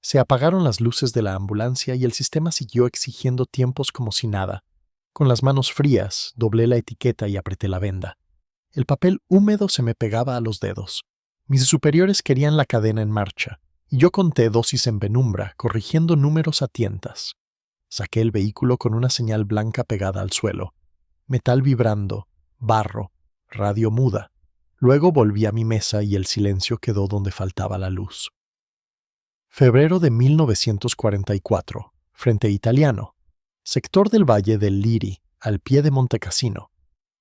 Se apagaron las luces de la ambulancia y el sistema siguió exigiendo tiempos como si nada. Con las manos frías, doblé la etiqueta y apreté la venda. El papel húmedo se me pegaba a los dedos. Mis superiores querían la cadena en marcha, y yo conté dosis en penumbra, corrigiendo números a tientas. Saqué el vehículo con una señal blanca pegada al suelo. Metal vibrando, barro, radio muda. Luego volví a mi mesa y el silencio quedó donde faltaba la luz. Febrero de 1944, Frente Italiano. Sector del Valle del Liri, al pie de Montecassino.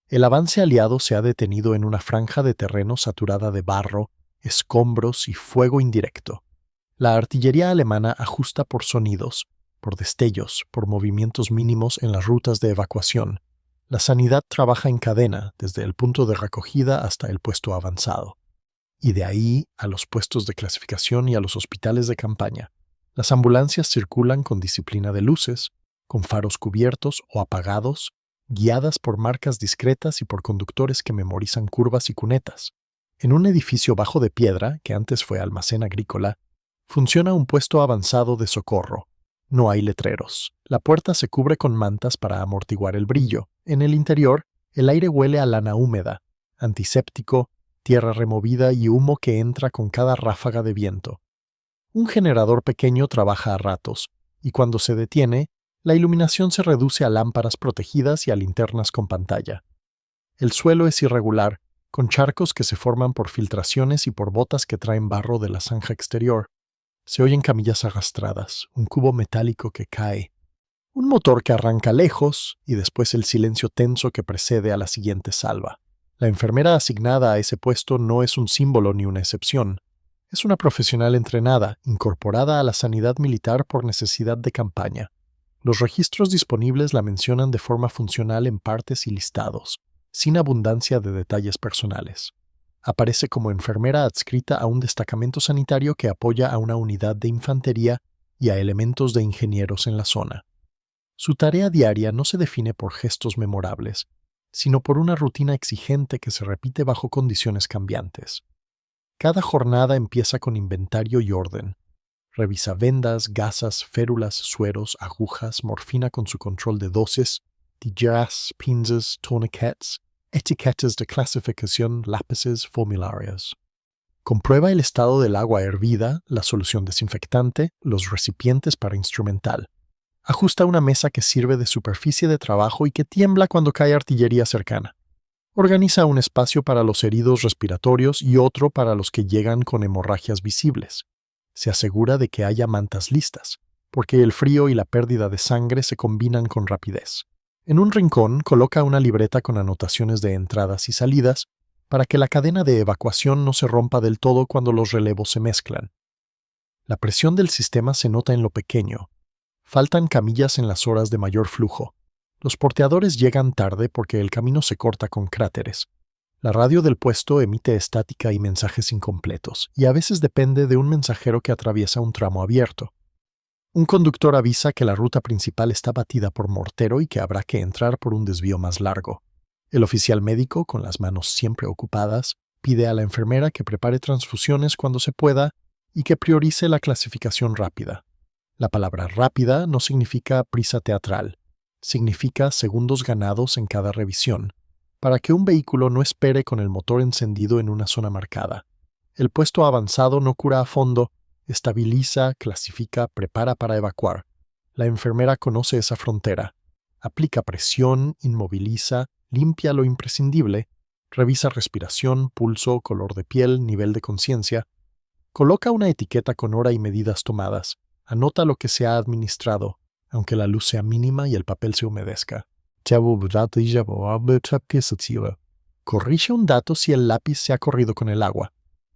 El avance aliado se ha detenido en una franja de terreno saturada de barro, escombros y fuego indirecto. La artillería alemana ajusta por sonidos, por destellos, por movimientos mínimos en las rutas de evacuación. La sanidad trabaja en cadena, desde el punto de recogida hasta el puesto avanzado. Y de ahí a los puestos de clasificación y a los hospitales de campaña. Las ambulancias circulan con disciplina de luces, con faros cubiertos o apagados, guiadas por marcas discretas y por conductores que memorizan curvas y cunetas. En un edificio bajo de piedra, que antes fue almacén agrícola, funciona un puesto avanzado de socorro. No hay letreros. La puerta se cubre con mantas para amortiguar el brillo. En el interior, el aire huele a lana húmeda, antiséptico, tierra removida y humo que entra con cada ráfaga de viento. Un generador pequeño trabaja a ratos, y cuando se detiene, la iluminación se reduce a lámparas protegidas y a linternas con pantalla. El suelo es irregular, con charcos que se forman por filtraciones y por botas que traen barro de la zanja exterior. Se oyen camillas arrastradas, un cubo metálico que cae, un motor que arranca lejos y después el silencio tenso que precede a la siguiente salva. La enfermera asignada a ese puesto no es un símbolo ni una excepción. Es una profesional entrenada, incorporada a la sanidad militar por necesidad de campaña. Los registros disponibles la mencionan de forma funcional en partes y listados, sin abundancia de detalles personales. Aparece como enfermera adscrita a un destacamento sanitario que apoya a una unidad de infantería y a elementos de ingenieros en la zona. Su tarea diaria no se define por gestos memorables, sino por una rutina exigente que se repite bajo condiciones cambiantes. Cada jornada empieza con inventario y orden. Revisa vendas, gasas, férulas, sueros, agujas, morfina con su control de dosis, tijeras, pinzas, tourniquets, etiquetas de clasificación, lápices, formularios. Comprueba el estado del agua hervida, la solución desinfectante, los recipientes para instrumental. Ajusta una mesa que sirve de superficie de trabajo y que tiembla cuando cae artillería cercana. Organiza un espacio para los heridos respiratorios y otro para los que llegan con hemorragias visibles. Se asegura de que haya mantas listas, porque el frío y la pérdida de sangre se combinan con rapidez. En un rincón coloca una libreta con anotaciones de entradas y salidas para que la cadena de evacuación no se rompa del todo cuando los relevos se mezclan. La presión del sistema se nota en lo pequeño. Faltan camillas en las horas de mayor flujo. Los porteadores llegan tarde porque el camino se corta con cráteres. La radio del puesto emite estática y mensajes incompletos, y a veces depende de un mensajero que atraviesa un tramo abierto. Un conductor avisa que la ruta principal está batida por mortero y que habrá que entrar por un desvío más largo. El oficial médico, con las manos siempre ocupadas, pide a la enfermera que prepare transfusiones cuando se pueda y que priorice la clasificación rápida. La palabra rápida no significa prisa teatral, significa segundos ganados en cada revisión, para que un vehículo no espere con el motor encendido en una zona marcada. El puesto avanzado no cura a fondo, estabiliza, clasifica, prepara para evacuar. La enfermera conoce esa frontera. Aplica presión, inmoviliza, limpia lo imprescindible, revisa respiración, pulso, color de piel, nivel de conciencia. Coloca una etiqueta con hora y medidas tomadas. Anota lo que se ha administrado, aunque la luz sea mínima y el papel se humedezca. Corrige un dato si el lápiz se ha corrido con el agua.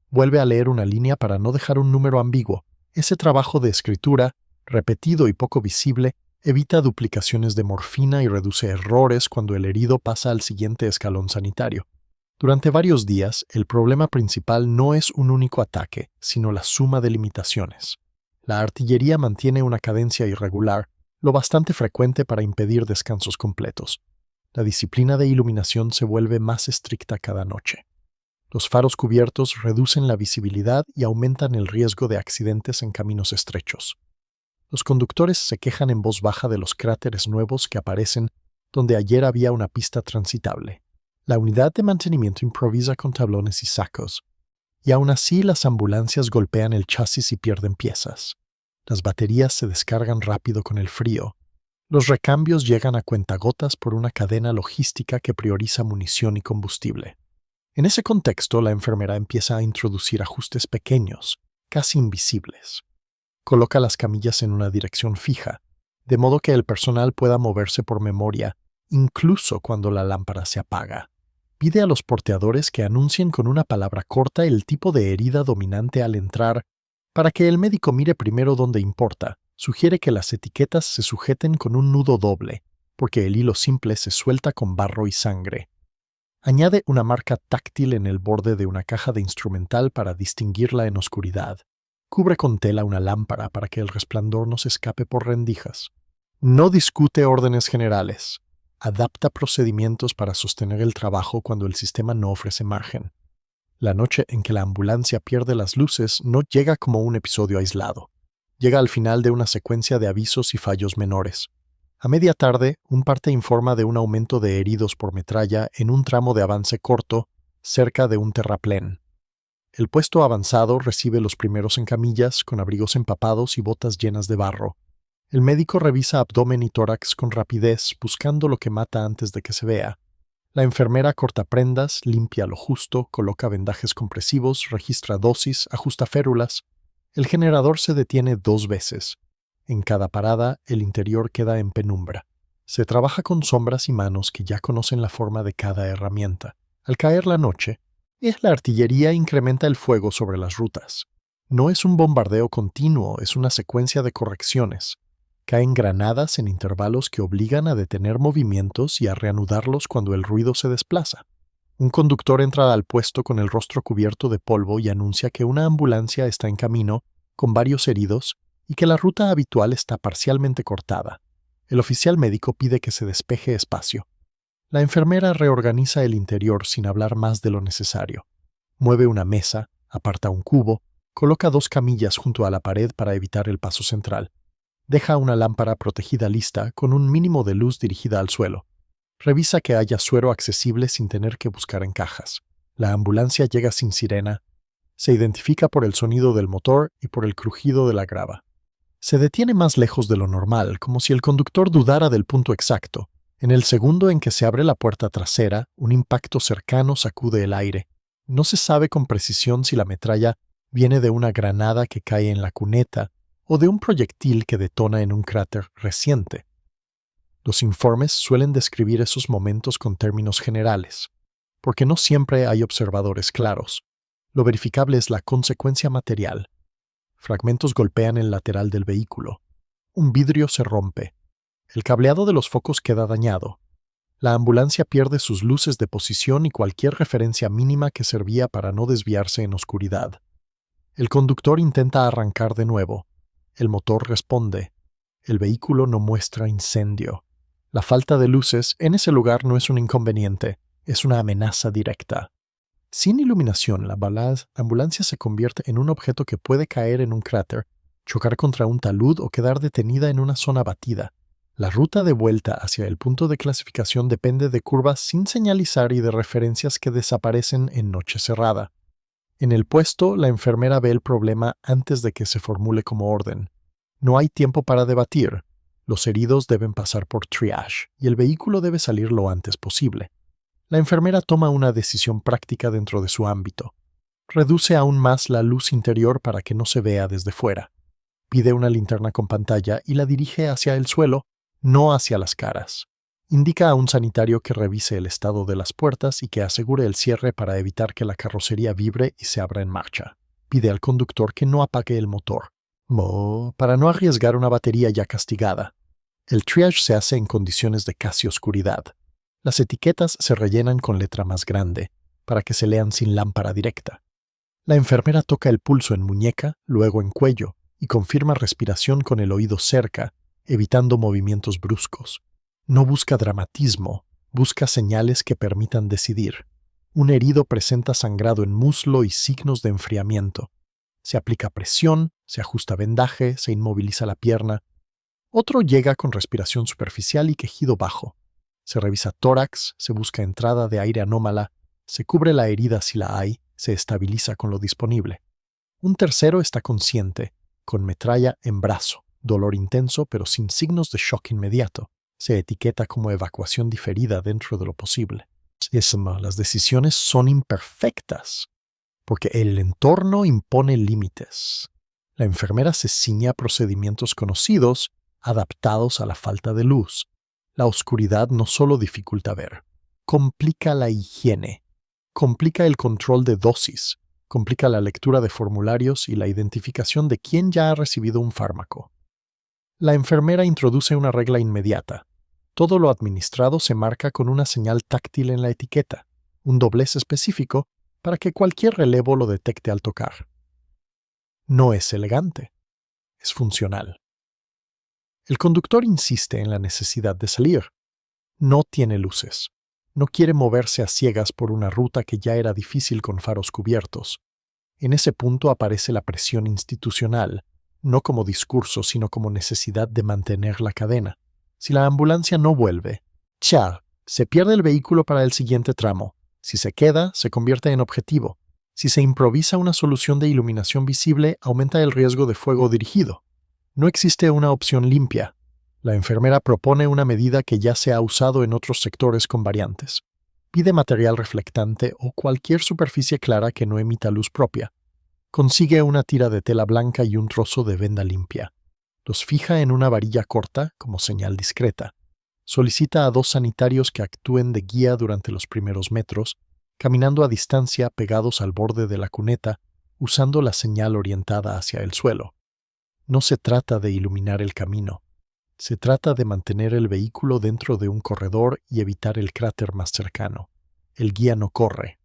Vuelve a leer una línea para no dejar un número ambiguo. Ese trabajo de escritura, repetido y poco visible, evita duplicaciones de morfina y reduce errores cuando el herido pasa al siguiente escalón sanitario. Durante varios días, el problema principal no es un único ataque, sino la suma de limitaciones. La artillería mantiene una cadencia irregular, lo bastante frecuente para impedir descansos completos. La disciplina de iluminación se vuelve más estricta cada noche. Los faros cubiertos reducen la visibilidad y aumentan el riesgo de accidentes en caminos estrechos. Los conductores se quejan en voz baja de los cráteres nuevos que aparecen donde ayer había una pista transitable. La unidad de mantenimiento improvisa con tablones y sacos, y aún así las ambulancias golpean el chasis y pierden piezas. Las baterías se descargan rápido con el frío. Los recambios llegan a cuentagotas por una cadena logística que prioriza munición y combustible. En ese contexto, la enfermera empieza a introducir ajustes pequeños, casi invisibles. Coloca las camillas en una dirección fija, de modo que el personal pueda moverse por memoria, incluso cuando la lámpara se apaga. Pide a los porteadores que anuncien con una palabra corta el tipo de herida dominante al entrar, para que el médico mire primero donde importa. Sugiere que las etiquetas se sujeten con un nudo doble, porque el hilo simple se suelta con barro y sangre. Añade una marca táctil en el borde de una caja de instrumental para distinguirla en oscuridad. Cubre con tela una lámpara para que el resplandor no se escape por rendijas. No discute órdenes generales. Adapta procedimientos para sostener el trabajo cuando el sistema no ofrece margen. La noche en que la ambulancia pierde las luces no llega como un episodio aislado. Llega al final de una secuencia de avisos y fallos menores. A media tarde, un parte informa de un aumento de heridos por metralla en un tramo de avance corto, cerca de un terraplén. El puesto avanzado recibe los primeros en camillas, con abrigos empapados y botas llenas de barro. El médico revisa abdomen y tórax con rapidez, buscando lo que mata antes de que se vea. La enfermera corta prendas, limpia lo justo, coloca vendajes compresivos, registra dosis, ajusta férulas. El generador se detiene 2 veces. En cada parada, el interior queda en penumbra. Se trabaja con sombras y manos que ya conocen la forma de cada herramienta. Al caer la noche, la artillería incrementa el fuego sobre las rutas. No es un bombardeo continuo, es una secuencia de correcciones. Caen granadas en intervalos que obligan a detener movimientos y a reanudarlos cuando el ruido se desplaza. Un conductor entra al puesto con el rostro cubierto de polvo y anuncia que una ambulancia está en camino, con varios heridos, y que la ruta habitual está parcialmente cortada. El oficial médico pide que se despeje espacio. La enfermera reorganiza el interior sin hablar más de lo necesario. Mueve una mesa, aparta un cubo, coloca 2 camillas junto a la pared para evitar el paso central. Deja una lámpara protegida lista con un mínimo de luz dirigida al suelo. Revisa que haya suero accesible sin tener que buscar en cajas. La ambulancia llega sin sirena. Se identifica por el sonido del motor y por el crujido de la grava. Se detiene más lejos de lo normal, como si el conductor dudara del punto exacto. En el segundo en que se abre la puerta trasera, un impacto cercano sacude el aire. No se sabe con precisión si la metralla viene de una granada que cae en la cuneta o de un proyectil que detona en un cráter reciente. Los informes suelen describir esos momentos con términos generales, porque no siempre hay observadores claros. Lo verificable es la consecuencia material. Fragmentos golpean el lateral del vehículo. Un vidrio se rompe. El cableado de los focos queda dañado. La ambulancia pierde sus luces de posición y cualquier referencia mínima que servía para no desviarse en oscuridad. El conductor intenta arrancar de nuevo. El motor responde. El vehículo no muestra incendio. La falta de luces en ese lugar no es un inconveniente, es una amenaza directa. Sin iluminación, la ambulancia se convierte en un objeto que puede caer en un cráter, chocar contra un talud o quedar detenida en una zona batida. La ruta de vuelta hacia el punto de clasificación depende de curvas sin señalizar y de referencias que desaparecen en noche cerrada. En el puesto, la enfermera ve el problema antes de que se formule como orden. No hay tiempo para debatir. Los heridos deben pasar por triage y el vehículo debe salir lo antes posible. La enfermera toma una decisión práctica dentro de su ámbito. Reduce aún más la luz interior para que no se vea desde fuera. Pide una linterna con pantalla y la dirige hacia el suelo, no hacia las caras. Indica a un sanitario que revise el estado de las puertas y que asegure el cierre para evitar que la carrocería vibre y se abra en marcha. Pide al conductor que no apague el motor, para no arriesgar una batería ya castigada. El triage se hace en condiciones de casi oscuridad. Las etiquetas se rellenan con letra más grande, para que se lean sin lámpara directa. La enfermera toca el pulso en muñeca, luego en cuello, y confirma respiración con el oído cerca, evitando movimientos bruscos. No busca dramatismo, busca señales que permitan decidir. Un herido presenta sangrado en muslo y signos de enfriamiento. Se aplica presión, se ajusta vendaje, se inmoviliza la pierna. Otro llega con respiración superficial y quejido bajo. Se revisa tórax, se busca entrada de aire anómala, se cubre la herida si la hay, se estabiliza con lo disponible. Un tercero está consciente, con metralla en brazo, dolor intenso pero sin signos de shock inmediato. Se etiqueta como evacuación diferida dentro de lo posible. Las decisiones son imperfectas, porque el entorno impone límites. La enfermera se ciñe a procedimientos conocidos, adaptados a la falta de luz. La oscuridad no solo dificulta ver, complica la higiene, complica el control de dosis, complica la lectura de formularios y la identificación de quién ya ha recibido un fármaco. La enfermera introduce una regla inmediata. Todo lo administrado se marca con una señal táctil en la etiqueta, un doblez específico para que cualquier relevo lo detecte al tocar. No es elegante, es funcional. El conductor insiste en la necesidad de salir. No tiene luces. No quiere moverse a ciegas por una ruta que ya era difícil con faros cubiertos. En ese punto aparece la presión institucional, no como discurso, sino como necesidad de mantener la cadena. Si la ambulancia no vuelve, se pierde el vehículo para el siguiente tramo. Si se queda, se convierte en objetivo. Si se improvisa una solución de iluminación visible, aumenta el riesgo de fuego dirigido. No existe una opción limpia. La enfermera propone una medida que ya se ha usado en otros sectores con variantes. Pide material reflectante o cualquier superficie clara que no emita luz propia. Consigue una tira de tela blanca y un trozo de venda limpia. Los fija en una varilla corta como señal discreta. Solicita a 2 sanitarios que actúen de guía durante los primeros metros, caminando a distancia pegados al borde de la cuneta, usando la señal orientada hacia el suelo. No se trata de iluminar el camino. Se trata de mantener el vehículo dentro de un corredor y evitar el cráter más cercano. El guía no corre.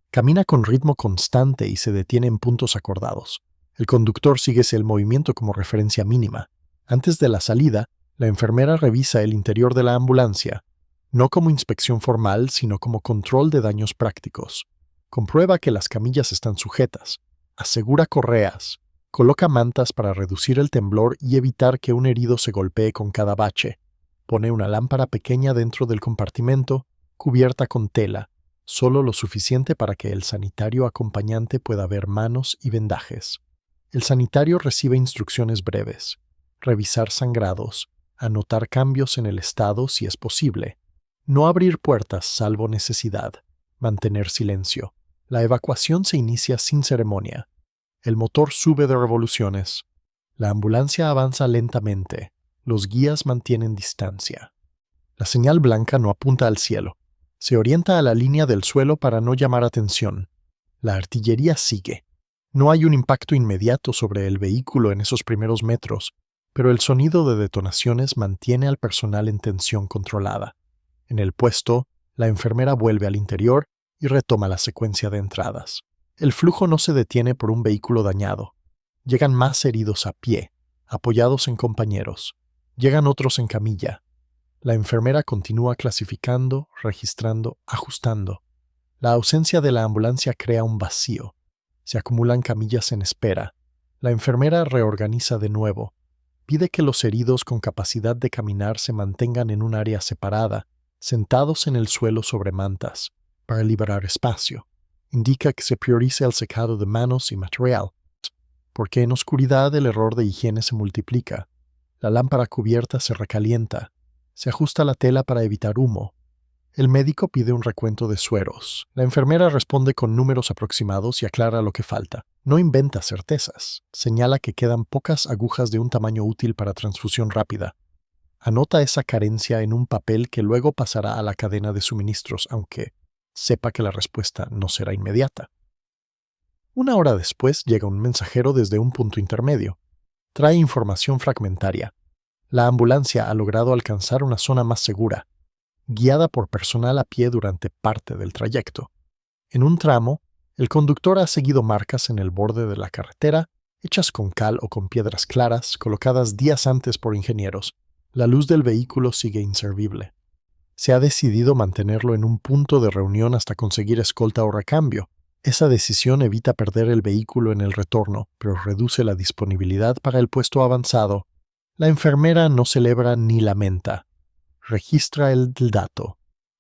Camina con ritmo constante y se detiene en puntos acordados. El conductor sigue el movimiento como referencia mínima. Antes de la salida, la enfermera revisa el interior de la ambulancia, no como inspección formal, sino como control de daños prácticos. Comprueba que las camillas están sujetas, asegura correas, coloca mantas para reducir el temblor y evitar que un herido se golpee con cada bache. Pone una lámpara pequeña dentro del compartimento, cubierta con tela, solo lo suficiente para que el sanitario acompañante pueda ver manos y vendajes. El sanitario recibe instrucciones breves: revisar sangrados, anotar cambios en el estado si es posible, no abrir puertas salvo necesidad, mantener silencio. La evacuación se inicia sin ceremonia. El motor sube de revoluciones. La ambulancia avanza lentamente. Los guías mantienen distancia. La señal blanca no apunta al cielo. Se orienta a la línea del suelo para no llamar atención. La artillería sigue. No hay un impacto inmediato sobre el vehículo en esos primeros metros, pero el sonido de detonaciones mantiene al personal en tensión controlada. En el puesto, la enfermera vuelve al interior y retoma la secuencia de entradas. El flujo no se detiene por un vehículo dañado. Llegan más heridos a pie, apoyados en compañeros. Llegan otros en camilla. La enfermera continúa clasificando, registrando, ajustando. La ausencia de la ambulancia crea un vacío. Se acumulan camillas en espera. La enfermera reorganiza de nuevo. Pide que los heridos con capacidad de caminar se mantengan en un área separada, sentados en el suelo sobre mantas, para liberar espacio. Indica que se priorice el secado de manos y material, porque en oscuridad el error de higiene se multiplica. La lámpara cubierta se recalienta. Se ajusta la tela para evitar humo. El médico pide un recuento de sueros. La enfermera responde con números aproximados y aclara lo que falta. No inventa certezas. Señala que quedan pocas agujas de un tamaño útil para transfusión rápida. Anota esa carencia en un papel que luego pasará a la cadena de suministros, aunque sepa que la respuesta no será inmediata. Una hora después llega un mensajero desde un punto intermedio. Trae información fragmentaria. La ambulancia ha logrado alcanzar una zona más segura, guiada por personal a pie durante parte del trayecto. En un tramo, el conductor ha seguido marcas en el borde de la carretera, hechas con cal o con piedras claras, colocadas días antes por ingenieros. La luz del vehículo sigue inservible. Se ha decidido mantenerlo en un punto de reunión hasta conseguir escolta o recambio. Esa decisión evita perder el vehículo en el retorno, pero reduce la disponibilidad para el puesto avanzado. La enfermera no celebra ni lamenta. Registra el dato.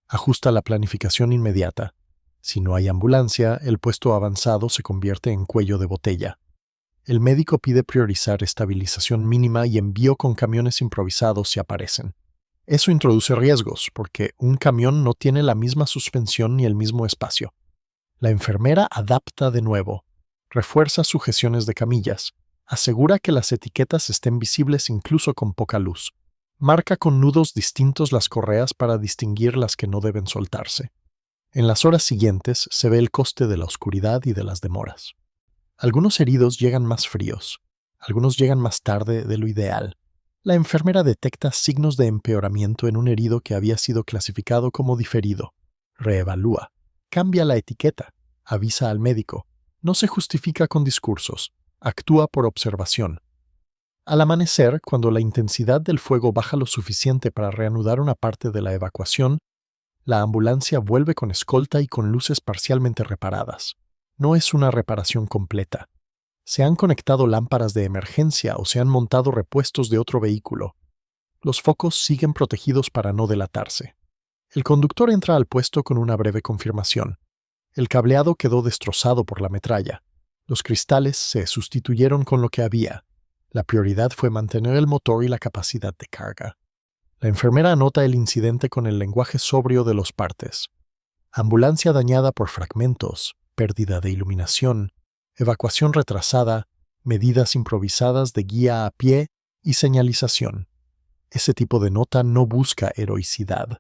Ajusta la planificación inmediata. Si no hay ambulancia, el puesto avanzado se convierte en cuello de botella. El médico pide priorizar estabilización mínima y envío con camiones improvisados si aparecen. Eso introduce riesgos, porque un camión no tiene la misma suspensión ni el mismo espacio. La enfermera adapta de nuevo, refuerza sujeciones de camillas, asegura que las etiquetas estén visibles incluso con poca luz. Marca con nudos distintos las correas para distinguir las que no deben soltarse. En las horas siguientes se ve el coste de la oscuridad y de las demoras. Algunos heridos llegan más fríos, algunos llegan más tarde de lo ideal. La enfermera detecta signos de empeoramiento en un herido que había sido clasificado como diferido. Reevalúa, cambia la etiqueta, avisa al médico, no se justifica con discursos, actúa por observación. Al amanecer, cuando la intensidad del fuego baja lo suficiente para reanudar una parte de la evacuación, la ambulancia vuelve con escolta y con luces parcialmente reparadas. No es una reparación completa. Se han conectado lámparas de emergencia o se han montado repuestos de otro vehículo. Los focos siguen protegidos para no delatarse. El conductor entra al puesto con una breve confirmación. El cableado quedó destrozado por la metralla. Los cristales se sustituyeron con lo que había. La prioridad fue mantener el motor y la capacidad de carga. La enfermera anota el incidente con el lenguaje sobrio de los partes. Ambulancia dañada por fragmentos, pérdida de iluminación, evacuación retrasada, medidas improvisadas de guía a pie y señalización. Ese tipo de nota no busca heroicidad.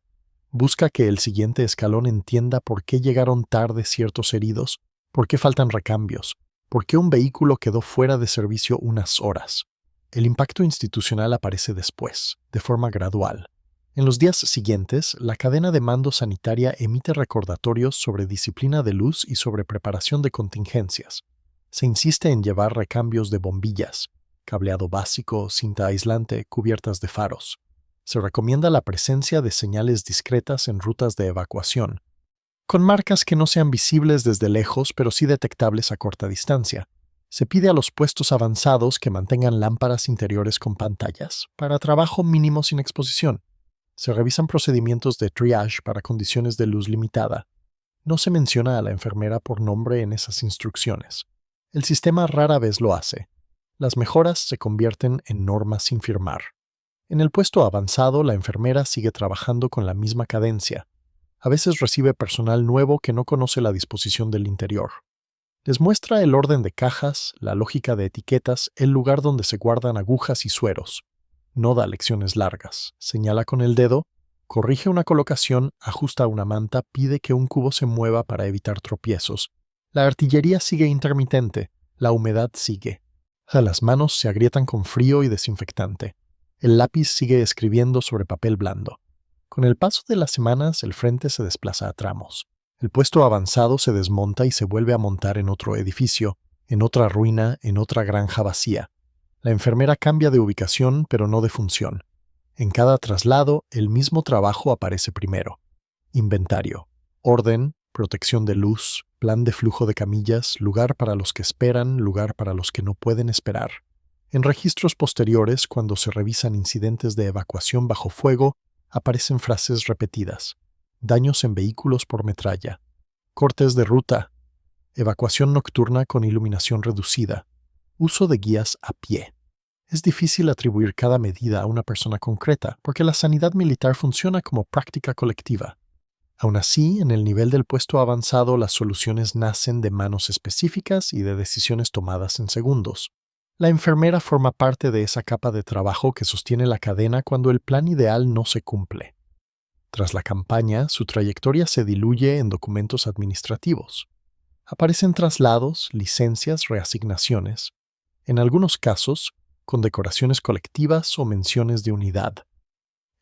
Busca que el siguiente escalón entienda por qué llegaron tarde ciertos heridos, por qué faltan recambios, por qué un vehículo quedó fuera de servicio unas horas. El impacto institucional aparece después, de forma gradual. En los días siguientes, la cadena de mando sanitaria emite recordatorios sobre disciplina de luz y sobre preparación de contingencias. Se insiste en llevar recambios de bombillas, cableado básico, cinta aislante, cubiertas de faros. Se recomienda la presencia de señales discretas en rutas de evacuación, con marcas que no sean visibles desde lejos pero sí detectables a corta distancia. Se pide a los puestos avanzados que mantengan lámparas interiores con pantallas, para trabajo mínimo sin exposición. Se revisan procedimientos de triage para condiciones de luz limitada. No se menciona a la enfermera por nombre en esas instrucciones. El sistema rara vez lo hace. Las mejoras se convierten en normas sin firmar. En el puesto avanzado, la enfermera sigue trabajando con la misma cadencia. A veces recibe personal nuevo que no conoce la disposición del interior. Les muestra el orden de cajas, la lógica de etiquetas, el lugar donde se guardan agujas y sueros. No da lecciones largas. Señala con el dedo, corrige una colocación, ajusta una manta, pide que un cubo se mueva para evitar tropiezos. La artillería sigue intermitente, la humedad sigue. Las manos se agrietan con frío y desinfectante. El lápiz sigue escribiendo sobre papel blando. Con el paso de las semanas, el frente se desplaza a tramos. El puesto avanzado se desmonta y se vuelve a montar en otro edificio, en otra ruina, en otra granja vacía. La enfermera cambia de ubicación, pero no de función. En cada traslado, el mismo trabajo aparece primero. Inventario, orden, protección de luz, plan de flujo de camillas, lugar para los que esperan, lugar para los que no pueden esperar. En registros posteriores, cuando se revisan incidentes de evacuación bajo fuego, aparecen frases repetidas. Daños en vehículos por metralla. Cortes de ruta. Evacuación nocturna con iluminación reducida. Uso de guías a pie. Es difícil atribuir cada medida a una persona concreta, porque la sanidad militar funciona como práctica colectiva. Aún así, en el nivel del puesto avanzado, las soluciones nacen de manos específicas y de decisiones tomadas en segundos. La enfermera forma parte de esa capa de trabajo que sostiene la cadena cuando el plan ideal no se cumple. Tras la campaña, su trayectoria se diluye en documentos administrativos. Aparecen traslados, licencias, reasignaciones. En algunos casos, condecoraciones colectivas o menciones de unidad.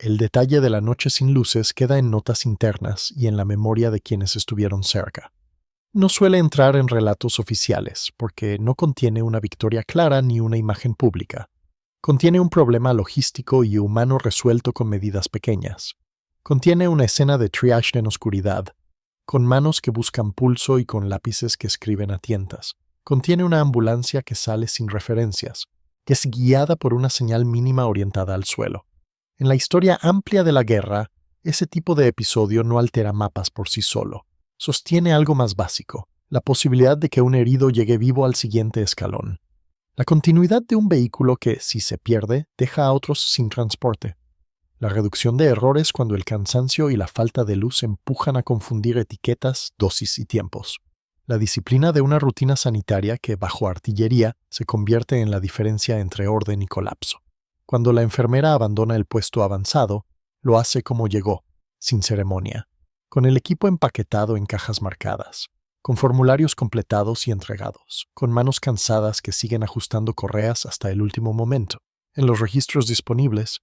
El detalle de la noche sin luces queda en notas internas y en la memoria de quienes estuvieron cerca. No suele entrar en relatos oficiales, porque no contiene una victoria clara ni una imagen pública. Contiene un problema logístico y humano resuelto con medidas pequeñas. Contiene una escena de triage en oscuridad, con manos que buscan pulso y con lápices que escriben a tientas. Contiene una ambulancia que sale sin referencias, que es guiada por una señal mínima orientada al suelo. En la historia amplia de la guerra, ese tipo de episodio no altera mapas por sí solo. Sostiene algo más básico, la posibilidad de que un herido llegue vivo al siguiente escalón. La continuidad de un vehículo que, si se pierde, deja a otros sin transporte. La reducción de errores cuando el cansancio y la falta de luz empujan a confundir etiquetas, dosis y tiempos. La disciplina de una rutina sanitaria que, bajo artillería, se convierte en la diferencia entre orden y colapso. Cuando la enfermera abandona el puesto avanzado, lo hace como llegó, sin ceremonia, con el equipo empaquetado en cajas marcadas, con formularios completados y entregados, con manos cansadas que siguen ajustando correas hasta el último momento. En los registros disponibles,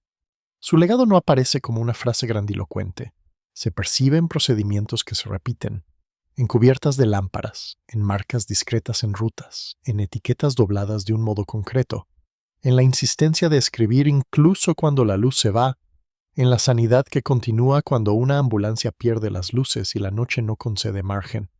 su legado no aparece como una frase grandilocuente. Se percibe en procedimientos que se repiten, en cubiertas de lámparas, en marcas discretas en rutas, en etiquetas dobladas de un modo concreto, en la insistencia de escribir incluso cuando la luz se va, en la sanidad que continúa cuando una ambulancia pierde las luces y la noche no concede margen.